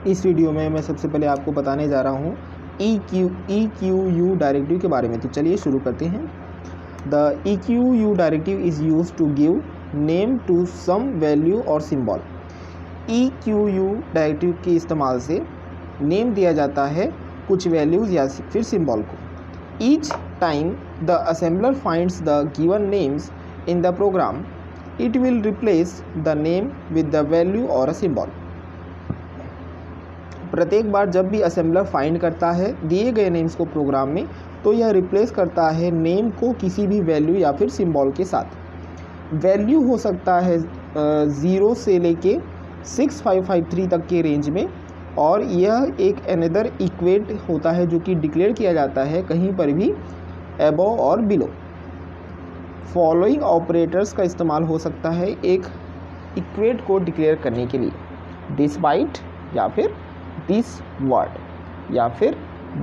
इस वीडियो में मैं सबसे पहले आपको बताने जा रहा हूँ EQU डायरेक्टिव के बारे में। तो चलिए शुरू करते हैं। The EQU directive is use to give name to some value और सिंबल। EQU डायरेक्टिव के इस्तेमाल से नेम दिया जाता है कुछ वैल्यूज़ या फिर सिंबल को। Each time the assembler finds the given names in the program, it will replace the name with the value और अ सिंबल। प्रत्येक बार जब भी असेंबलर फाइंड करता है दिए गए नेम्स को प्रोग्राम में, तो यह रिप्लेस करता है नेम को किसी भी वैल्यू या फिर सिंबल के साथ। वैल्यू हो सकता है 0 से लेके 6553 तक के रेंज में, और यह एक अनदर इक्वेट होता है जो कि डिक्लेयर किया जाता है कहीं पर भी अबव और बिलो। फॉलोइंग ऑपरेटर्स का इस्तेमाल हो सकता है एक इक्वेट को डिक्लेयर करने के लिए, दिस बाइट या फिर दिस वर्ड या फिर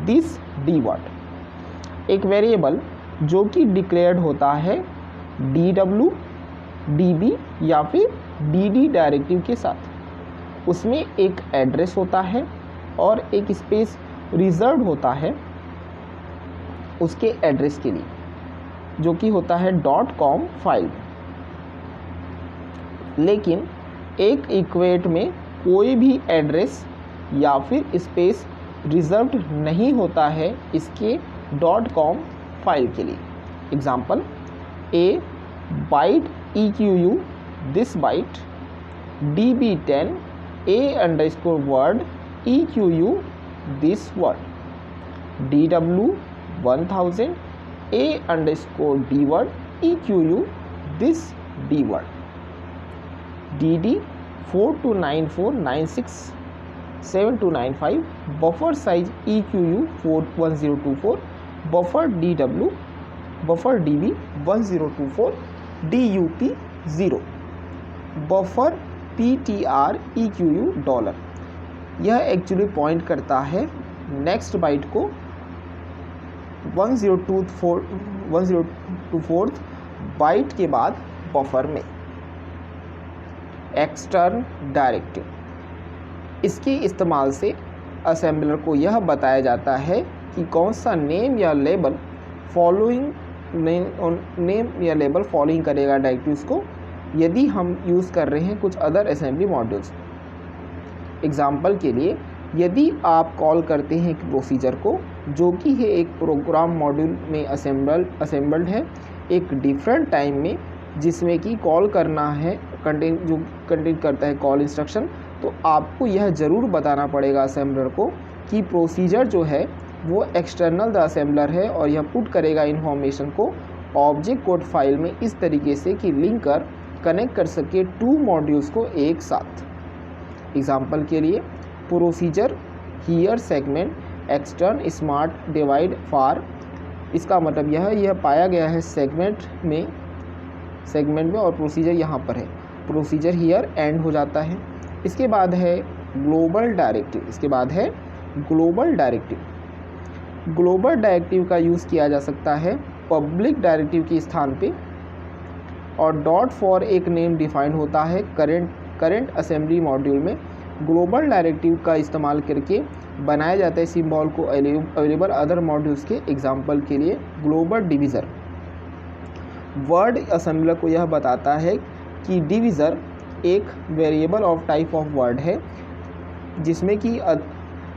दिस डी वर्ड। एक वेरिएबल जो कि डिक्लेयर्ड होता है DW, DB या फिर DD डायरेक्टिव के साथ। उसमें एक एड्रेस होता है और एक स्पेस रिजर्व होता है उसके एड्रेस के लिए, जो कि होता है .com फाइल। लेकिन एक इक्वेट में कोई भी एड्रेस या फिर स्पेस रिजर्व्ड नहीं होता है इसके .com फाइल के लिए। Example, a byte EQU this byte, DB10 A_word EQU this word, DW1000 A_D word EQU this D word, DD 4294967295 buffer size EQU 41024, buffer DW, buffer DB 1024, DUP 0, बफर PTR EQU $। यह actually point करता है next bite को 1024 bite के बाद buffer में। Extern directive, इसके इस्तेमाल से असेंबलर को यह बताया जाता है कि कौन सा नेम या लेबल फॉलोइंग करेगा डायरेक्टिव्स को, यदि हम यूज़ कर रहे हैं कुछ अदर असेंबली मॉड्यूल्स। एग्जाम्पल के लिए, यदि आप कॉल करते हैं एक प्रोसीजर को जो कि है एक प्रोग्राम मॉड्यूल में असेंबल्ड है एक डिफरेंट टाइम में, जिसमें कि कॉल करना है कंटेन करता है कॉल इंस्ट्रक्शन, तो आपको यह ज़रूर बताना पड़ेगा असेंबलर को कि प्रोसीजर जो है वो एक्सटर्नल द असेंबलर है, और यह पुट करेगा इन्फॉर्मेशन को ऑब्जेक्ट कोड फाइल में इस तरीके से कि लिंक कर कनेक्ट कर सके 2 मॉड्यूल्स को एक साथ। एग्जाम्पल के लिए, procedure here segment extern smart divide for, इसका मतलब यह पाया गया है सेगमेंट में और प्रोसीजर यहाँ पर है। प्रोसीजर हियर एंड हो जाता है। इसके बाद है ग्लोबल डायरेक्टिव। ग्लोबल डायरेक्टिव का यूज़ किया जा सकता है पब्लिक डायरेक्टिव के स्थान पे, और डॉट फॉर एक नेम डिफाइन होता है करंट असेंबली मॉड्यूल में। ग्लोबल डायरेक्टिव का इस्तेमाल करके बनाया जाता है सिंबल को अवेलेबल अदर मॉड्यूल्स के। एग्जाम्पल के लिए, ग्लोबल डिवीज़र। वर्ड असेंबलर को यह बताता है कि डिवीज़र एक variable of type of word है, जिसमें कि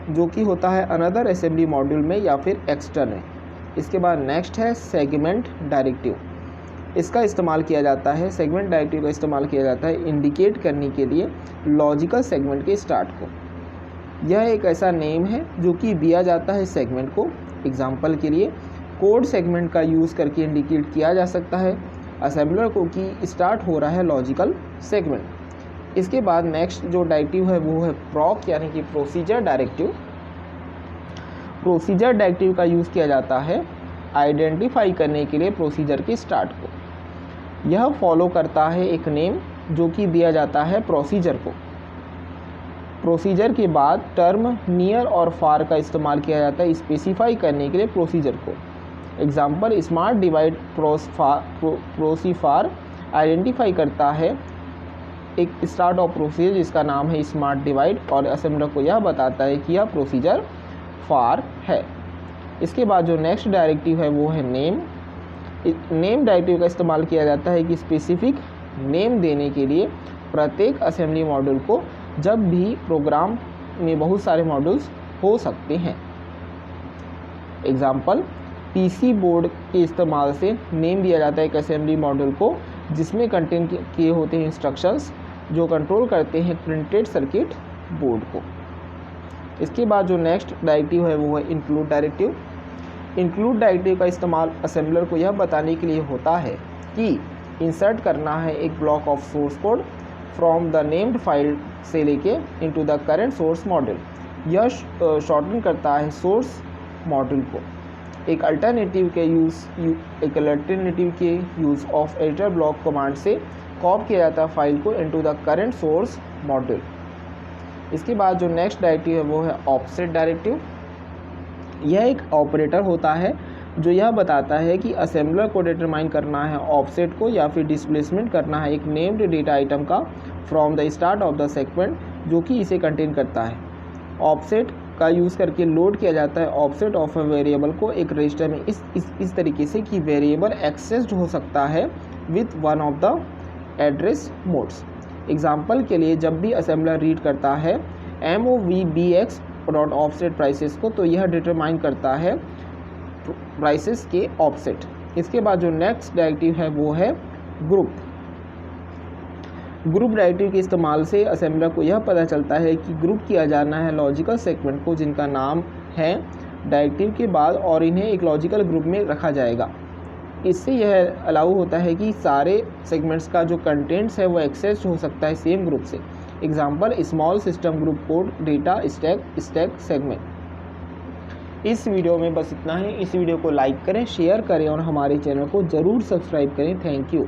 जो कि होता है अनदर असेंबली मॉड्यूल में या फिर एक्सटर्न है। इसके बाद नेक्स्ट है सेगमेंट डायरेक्टिव। इसका इस्तेमाल किया जाता है सेगमेंट डायरेक्टिव का इस्तेमाल किया जाता है इंडिकेट करने के लिए लॉजिकल सेगमेंट के स्टार्ट को। यह एक ऐसा नेम है जो कि दिया जाता है सेगमेंट को। एग्जाम्पल के लिए, कोड सेगमेंट का यूज़ करके इंडिकेट किया जा सकता है असेंबलर को कि स्टार्ट हो रहा है लॉजिकल सेगमेंट। इसके बाद नेक्स्ट जो डायरेक्टिव है वो है प्रॉक यानी कि प्रोसीजर डायरेक्टिव। प्रोसीजर डायरेक्टिव का यूज़ किया जाता है आइडेंटिफाई करने के लिए प्रोसीजर के स्टार्ट को। यह फॉलो करता है एक नेम जो कि दिया जाता है प्रोसीजर को। प्रोसीजर के बाद टर्म नियर और फार का इस्तेमाल किया जाता है स्पेसिफाई करने के लिए प्रोसीजर को। एग्जाम्पल, स्मार्ट डिवाइड प्रोसीफार आइडेंटिफाई करता है एक स्टार्ट ऑफ प्रोसीजर जिसका नाम है स्मार्ट डिवाइड, और असेंबलर को यह बताता है कि यह प्रोसीजर फार है। इसके बाद जो नेक्स्ट डायरेक्टिव है वो है नेम। नेम डायरेक्टिव का इस्तेमाल किया जाता है कि स्पेसिफिक नेम देने के लिए प्रत्येक असेंबली मॉड्यूल को, जब भी प्रोग्राम में बहुत सारे मॉड्यूल्स हो सकते हैं। एग्जाम्पल, पीसी बोर्ड के इस्तेमाल से नेम दिया जाता है एक असेंबली मॉड्यूल को जिसमें कंटेन किए होते हैं इंस्ट्रक्शंस जो कंट्रोल करते हैं प्रिंटेड सर्किट बोर्ड को। इसके बाद जो नेक्स्ट डायरेक्टिव है वो है इंक्लूड डायरेक्टिव। इंक्लूड डायरेक्टिव का इस्तेमाल असेंबलर को यह बताने के लिए होता है कि इंसर्ट करना है एक block of source code from the named file से लेके into the current source module. यह शॉर्टन करता है सोर्स मॉड्यूल को। एक अल्टरनेटिव के use of editor block command से कॉपी किया जाता है फाइल को into the current source module. इसके बाद जो नेक्स्ट डायरेक्टिव है वो है ऑफसेट डायरेक्टिव। यह एक ऑपरेटर होता है जो यह बताता है कि असेंबलर को डिटरमाइन करना है ऑफसेट को या फिर डिस्प्लेसमेंट करना है एक नेम्ड डेटा आइटम का from the start of the segment जो कि इसे कंटेन करता है। ऑफसेट का यूज़ करके लोड किया जाता है ऑफसेट ऑफ अ वेरिएबल को एक रजिस्टर में इस तरीके से कि वेरिएबल एक्सेस्ड हो सकता है with one of the address modes. Example के लिए जब भी असेंबलर रीड करता है MOVBX डॉट ऑफसेट प्राइसेस को, तो यह डिटरमाइन करता है प्राइसेस के ऑफसेट। इसके बाद जो नेक्स्ट डायरेक्टिव है वो है ग्रुप। ग्रुप डायरेक्टिव के इस्तेमाल से असेंबलर को यह पता चलता है कि ग्रुप किया जाना है लॉजिकल सेगमेंट को जिनका नाम है डायरेक्टिव के बाद, और इन्हें एक लॉजिकल ग्रुप में रखा जाएगा। इससे यह अलाउ होता है कि सारे सेगमेंट्स का जो कंटेंट्स है वो एक्सेस हो सकता है सेम ग्रुप से। Example, small system group code data stack segment. इस वीडियो में बस इतना ही। इस वीडियो को लाइक करें, शेयर करें और हमारे चैनल को ज़रूर सब्सक्राइब करें। Thank you.